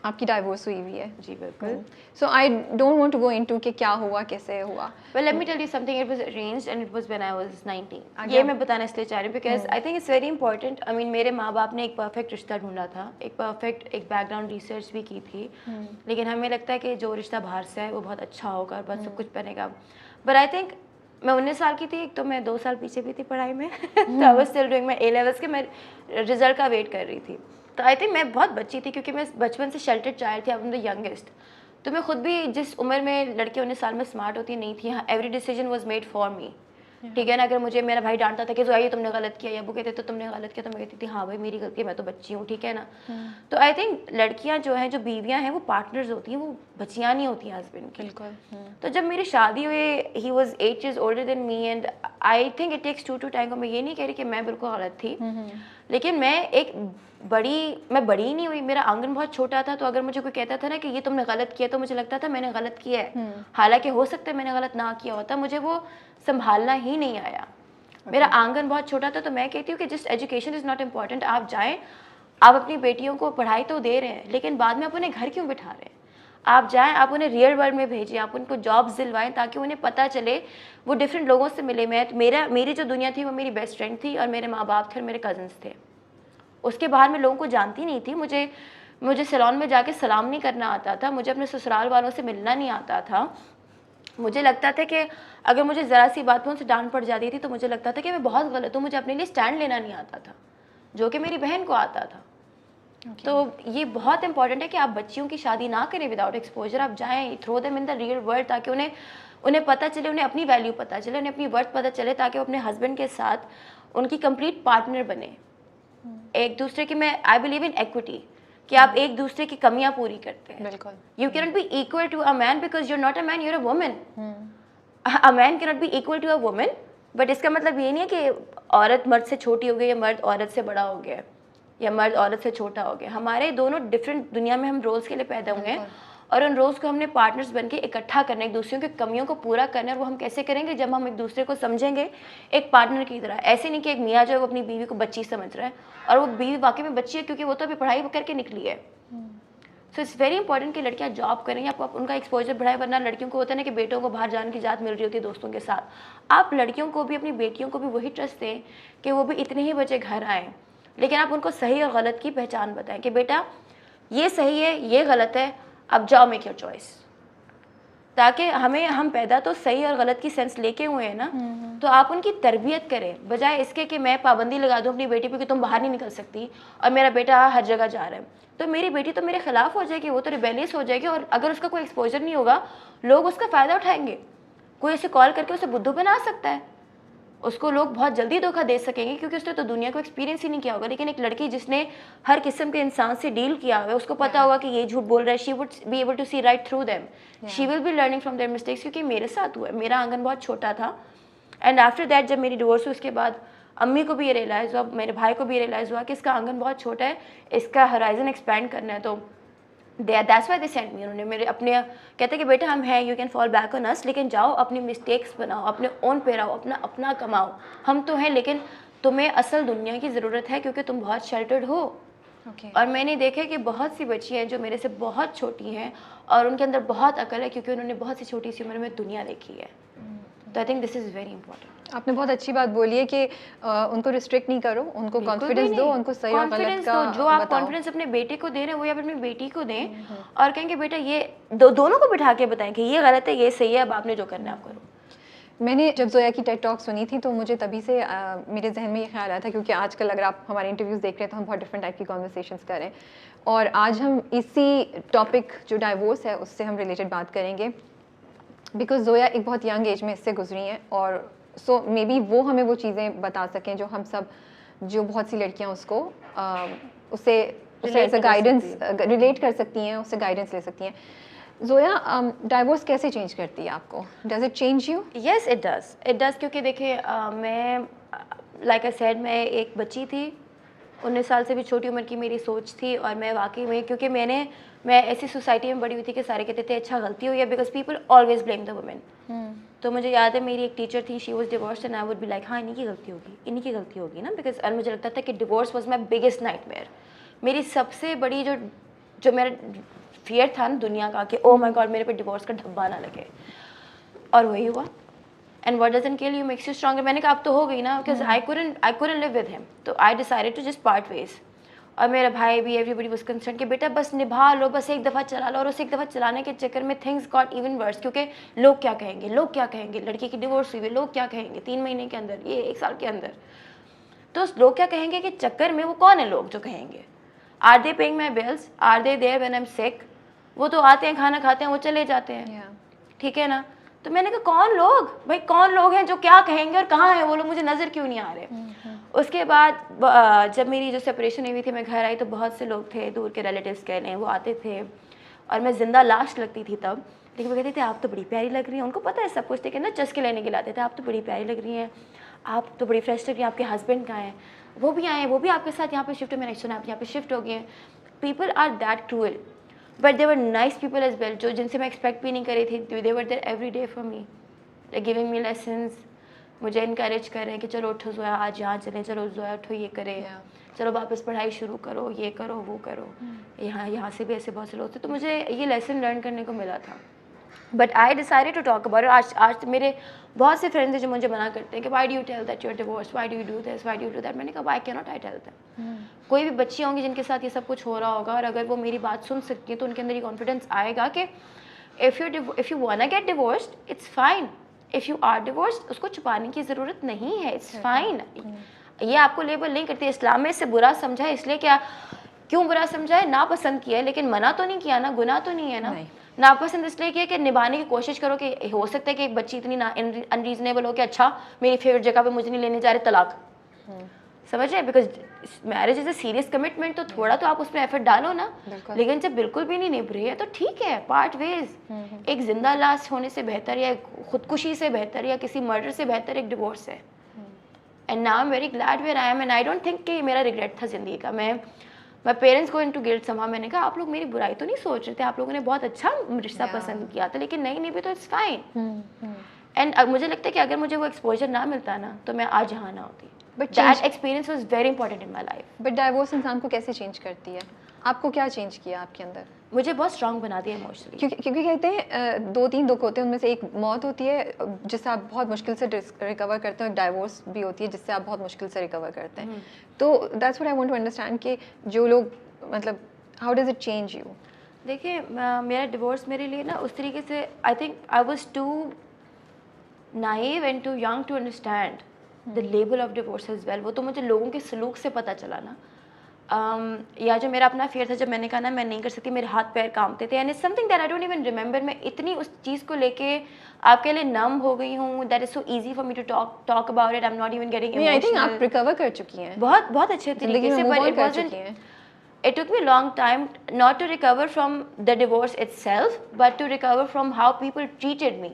आपकी डाइवोर्स हुई हुई है। जी बिल्कुल। So I don't want to go into कि क्या हुआ, कैसे हुआ। Well, let me tell you something. It was arranged and it was when I was 19. Okay. ये मैं बताना इसलिए चाह रही हूँ because I think it's very important. I mean, मेरे माँ बाप ने एक परफेक्ट रिश्ता ढूंढा था, एक परफेक्ट एक बैकग्राउंड रिसर्च भी की थी, लेकिन हमें लगता है कि जो रिश्ता बाहर से है वो बहुत अच्छा होगा और बहुत सब कुछ बनेगा। But I think मैं 19 साल की थी, एक तो मैं 2 साल पीछे भी थी पढ़ाई में तो I was still doing my A levels के, मैं रिजल्ट का वेट कर रही थी। तो आई थिंक मैं बहुत बच्ची थी क्योंकि मैं बचपन से शेल्टर्ड चाइल्ड थी, आई एम द यंगेस्ट। तो मैं खुद भी जिस उम्र में लड़के 19 साल में स्मार्ट होती नहीं थी, हाँ every decision was made for me. ठीक है ना, अगर मुझे मेरा भाई डांटता था कि जो ये तुमने गलत किया, या वो कहते तो तुमने गलत किया, तो मैं कहती थी हाँ भाई मेरी गलती है, मैं तो बच्ची हूँ, ठीक है ना। तो आई थिंक लड़कियाँ जो हैं, जो बीवियाँ हैं, वो पार्टनर्स होती हैं, वो बच्चियाँ नहीं होती हैं हस्बैंड की। बिल्कुल। तो जब मेरी शादी हुई, he was 8 years older than me and I think it takes 2 to tango। मैं ये नहीं कह रही कि मैं बिल्कुल गलत थी, लेकिन मैं बड़ी नहीं हुई, मेरा आंगन बहुत छोटा था। तो अगर मुझे कोई कहता था ना कि ये तुमने गलत किया, तो मुझे लगता था मैंने गलत किया है, हालांकि हो सकता है मैंने गलत ना किया होता, मुझे वो संभालना ही नहीं आया। मेरा आंगन बहुत छोटा था। तो मैं कहती हूँ कि just education is not important. आप जाएँ, आप अपनी बेटियों को पढ़ाई तो दे रहे हैं, लेकिन बाद में आप उन्हें घर क्यों बिठा रहे हैं? आप जाएं, आप उन्हें रियल वर्ल्ड में भेजिए, आप उनको जॉब्स दिलवाएं ताकि उन्हें पता चले, वो डिफरेंट लोगों से मिले। मेरी जो दुनिया थी वो मेरी बेस्ट फ्रेंड थी और मेरे माँ बाप थे और मेरे कज़न्स थे। उसके बाहर मैं लोगों को जानती नहीं थी। मुझे सैलून में जाके सलाम नहीं करना आता था, मुझे अपने ससुराल वालों से मिलना नहीं आता था। मुझे लगता था कि अगर मुझे ज़रा सी बात पर उनसे डांट पड़ जाती थी तो मुझे लगता था कि मैं बहुत गलत हूँ, मुझे अपने लिए स्टैंड लेना नहीं आता था, जो कि मेरी बहन को आता था। तो ये बहुत इंपॉर्टेंट है कि आप बच्चियों की शादी ना करें विदाउट एक्सपोजर। आप जाएं, throw them in the real world, ताकि उन्हें पता चले, उन्हें अपनी वैल्यू पता चले, उन्हें अपनी वर्थ पता चले, ताकि वो अपने हस्बैंड के साथ उनकी कंप्लीट पार्टनर बने। एक दूसरे की, मैं आई बिलीव इन इक्विटी, कि आप एक दूसरे की कमियां पूरी करते हैं। बिल्कुल। You can not be equal to a man because you are not a man, you are a woman. A man can not be equal to a woman, but इसका मतलब ये नहीं है कि औरत मर्द से छोटी हो गई या मर्द औरत से बड़ा हो गया या मर्द औरत से छोटा हो गया। हमारे दोनों डिफरेंट दुनिया में हम रोल्स के लिए पैदा हुए हैं और उन रोल्स को हमने पार्टनर्स बन के इकट्ठा करना, एक दूसरे की कमियों को पूरा करना। और वो हम कैसे करेंगे? जब हम एक दूसरे को समझेंगे एक पार्टनर की तरह। ऐसे नहीं कि एक मियाँ जो है वो अपनी बीवी को बच्ची समझ रहा है, और वो बीवी वाकई में बच्ची है क्योंकि वो तो अभी पढ़ाई करके निकली है। सो इट्स वेरी इंपॉर्टेंट कि लड़कियां जॉब करें, आपको उनका एक्सपोजर बढ़ाए। वरना लड़कियों को होता है ना कि बेटों को बाहर जाने की इजाज़त मिल रही होती है दोस्तों के साथ। आप लड़कियों को भी, अपनी बेटियों को भी वही ट्रस्ट दें कि वो भी इतने ही बजे घर आएँ, लेकिन आप उनको सही और गलत की पहचान बताएं कि बेटा ये सही है, ये गलत है, अब जाओ मेक योर चॉइस। ताकि हम पैदा तो सही और गलत की सेंस लेके हुए हैं ना, तो आप उनकी तरबियत करें, बजाय इसके कि मैं पाबंदी लगा दूं अपनी बेटी पे कि तुम बाहर नहीं निकल सकती और मेरा बेटा हर जगह जा रहा है। तो मेरी बेटी तो मेरे खिलाफ हो जाएगी, वो तो रिबेलियस हो जाएगी, और अगर उसका कोई एक्सपोजर नहीं होगा लोग उसका फ़ायदा उठाएंगे। कोई उसे कॉल करके उसे बुद्धू बना सकता है, उसको लोग बहुत जल्दी धोखा दे सकेंगे क्योंकि उसने तो दुनिया को एक्सपीरियंस ही नहीं किया होगा। लेकिन एक लड़की जिसने हर किस्म के इंसान से डील किया हुआ है, उसको पता होगा कि ये झूठ बोल रहा है, she would be able to see right through them, she will be learning from their mistakes. क्योंकि मेरे साथ हुआ है, मेरा आंगन बहुत छोटा था, एंड आफ्टर दैट जब मेरी डिवोर्स हुई उसके बाद अम्मी को भी ये रियलाइज़ हुआ, मेरे भाई को भी ये रियलाइज़ हुआ कि इसका आंगन बहुत छोटा है, इसका हराइजन एक्सपैंड करना है। तो that's why they sent me. उन्होंने मेरे अपने कहते कि बेटा हम हैं, you can fall back on us, लेकिन जाओ अपनी मिस्टेक्स बनाओ, अपने ओन पे रहो, अपना कमाओ। हम तो हैं, लेकिन तुम्हें असल दुनिया की ज़रूरत है क्योंकि तुम बहुत शेल्टर्ड हो। और मैंने देखा कि बहुत सी बच्चियाँ हैं जो मेरे से बहुत छोटी हैं और उनके अंदर बहुत अकल है क्योंकि उन्होंने बहुत सी छोटी सी उम्र में दुनिया देखी है। तो I think this is very important. आपने बहुत अच्छी बात बोली है कि उनको रिस्ट्रिक्ट नहीं करो, उनको कॉन्फिडेंस दो, उनको सही और गलत का जो आप कॉन्फिडेंस अपने बेटे को दे रहे हैं वही आप अपनी बेटी को दें, और कहेंगे बेटा ये दोनों को बिठा के बताएं कि ये गलत है, ये सही है, अब आपने जो करना है आप करो। मैंने जब जोया की टेड टॉक सुनी थी तो मुझे तभी से मेरे जहन में ये ख्याल आया था, क्योंकि आजकल अगर आप हमारे इंटरव्यूज़ देख रहे हैं तो हम बहुत डिफरेंट टाइप की कॉन्वर्सेशंस कर रहे हैं, और आज हम इसी टॉपिक जो डाइवोर्स है उससे हम रिलेटेड बात करेंगे, बिकॉज जोया एक बहुत यंग एज में इससे गुजरी हैं, और सो मे बी वो हमें वो चीज़ें बता सकें जो हम सब, जो बहुत सी लड़कियाँ उसको उसे एज अ गाइडेंस रिलेट कर सकती हैं, उससे गाइडेंस ले सकती हैं। जोया, डाइवोर्स कैसे चेंज करती है आपको? Does it change you? Yes it does क्योंकि देखिए मैं लाइक आई सेड, मैं एक बच्ची थी, 19 साल से भी छोटी उम्र की मेरी सोच थी, और मैं वाकई में, क्योंकि मैं ऐसी सोसाइटी में बड़ी हुई थी कि सारे कहते थे अच्छा गलती हुई है, because people always blame the women. तो मुझे याद है मेरी एक टीचर थी, she was divorced and I would be like हाँ इन्हीं की गलती होगी ना, बिकॉज और मुझे लगता था कि divorce was my biggest nightmare. मेरी सबसे बड़ी जो मेरा फियर था ना दुनिया का कि ओ माय गॉड मेरे पे डिवोर्स का धब्बा ना लगे, और वही हुआ। And what doesn't kill you makes you stronger. मैंने कहा अब तो हो गई ना, because I couldn't live with him, तो I decided to just part ways. और मेरा भाई भी, एवरीबडी वाज कंसर्न कि बेटा बस निभा लो, बस एक दफ़ा चला लो। और उस एक दफ़ा चलाने के चक्कर में थिंग्स गॉट इवन वर्स, क्योंकि लोग क्या कहेंगे, लोग क्या कहेंगे, लड़की की डिवोर्स हुई, लोग क्या कहेंगे 3 महीने के अंदर, ये 1 साल के अंदर। तो उस लोग क्या कहेंगे कि चक्कर में, वो कौन है लोग जो कहेंगे? Are they paying my bills, are they there when I am sick? वो तो आते हैं, खाना खाते हैं, वो चले जाते हैं, ठीक है ना। तो मैंने कहा कौन लोग, भाई कौन लोग हैं जो क्या कहेंगे, और कहाँ हैं वो लोग, मुझे नज़र क्यों नहीं आ रहे। उसके बाद जब मेरी जो सेपरेशन हुई थी, मैं घर आई तो बहुत से लोग थे, दूर के रिलेटिव्स कह लें, वो आते थे और मैं जिंदा लाश लगती थी तब, लेकिन वो कहते थे आप तो बड़ी प्यारी लग रही हैं। उनको पता है सब कुछ, लेकिन ना चस्के लेने के लिए आते थे, आप तो बड़ी प्यारी लग रही हैं, आप तो बड़ी फ्रेश लग रही हैं, आपके हस्बैंड कहाँ हैं, वो भी आए, वो भी आपके साथ यहाँ पे शिफ्ट, मैंने सुना आप यहाँ पे शिफ्ट हो गए हैं। People are that cruel, but they were nice people as well, जो जिनसे मैं एक्सपेक्ट भी नहीं करी थी। They were there every day for me, giving me lessons, मुझे इनकरेज कर रहे हैं कि चलो उठो जोया, आज यहाँ चलें, चलो जोया उठो ये करें, चलो वापस पढ़ाई शुरू करो, ये करो वो करो। यहाँ से भी ऐसे बहुत से लोग थे, तो मुझे ये लेसन लर्न करने को मिला था। But I decided to talk about it. आज मेरे बहुत से फ्रेंड्स हैं जो मुझे मना करते हैं कि why do you tell that you are divorce, why do you do this, why do you do that. मैंने कहा why can not I tell them. कोई भी बच्ची होंगी जिनके साथ ये सब कुछ हो रहा होगा, और अगर वो मेरी बात सुन सकती है तो उनके अंदर ये कॉन्फिडेंस आएगा कि if you wanna get divorced it's fine, if you are divorced उसको छुपाने की ज़रूरत नहीं है, इट्स फाइन। ये आपको लेबल नहीं करती। इस्लाम में इससे बुरा समझा है, इसलिए क्या, क्यों बुरा समझा है, नापसंद किया है, लेकिन मना तो नहीं किया ना, गुनाह तो नहीं है ना। नापसंद इसलिए किया कि निभाने की कोशिश करो, कि हो सकता है कि एक बच्ची इतनी अनरीजनेबल हो कि अच्छा मेरी फेवरेट जगह पे मुझे नहीं लेने जा रहे, तलाक। समझ रहे, because marriage is a serious commitment, तो थोड़ा तो आप उसमें एफर्ट डालो ना। लेकिन जब बिल्कुल भी नहीं निभ रही है तो ठीक है, पार्ट वेज। एक जिंदा लाश होने से बेहतर, या खुदकुशी से बेहतर, या किसी मर्डर से बेहतर एक डिवोर्स है। And now I am very glad where I am, and I don't think कि मेरा रिग्रेट था जिंदगी का। मैं पेरेंट्स को इनटू गिल्ट समा, मैंने कहा आप लोग मेरी बुराई तो नहीं सोच रहे थे, आप लोगों ने बहुत अच्छा रिश्ता पसंद किया था, लेकिन नहीं भी तो इट्स फाइन। एंड मुझे लगता है कि अगर मुझे वो एक्सपोजर ना मिलता ना, तो मैं आज यहाँ ना होती। But that experience was very important in my life. But divorce इंसान को कैसे चेंज करती है? आपको क्या चेंज किया आपके अंदर? मुझे बहुत स्ट्रांग बना दिया इमोशनली। क्योंकि कहते हैं 2-3 दुख होते हैं, उनमें से एक मौत होती है जिससे आप बहुत मुश्किल से रिकवर करते हैं, और डाइवोर्स भी होती है जिससे आप बहुत मुश्किल से रिकवर करते हैं। तो that's what I want to understand कि जो लोग, मतलब how does it change you? देखिए मेरा डिवोर्स मेरे लिए ना उस तरीके से, I think I was too naive and too young to understand the label of divorce as well. वो तो मुझे लोगों के सलूक से पता चला ना। या जो मेरा अपना फेयर था, जब मैंने कहा ना मैं नहीं कर सकती, मेरे हाथ पैर कांपते थे, and it's something that I don't even remember. मैं इतनी उस चीज़ को लेके आपके लिए नम हो गई हूँ, that is so easy for me to talk about it. I am not even getting emotional. I think आप रिकवर कर चुकी हैं बहुत अच्छे तरीके से, but it wasn't, it took me a long time not to recover from the divorce itself, but to recover from how people treated me.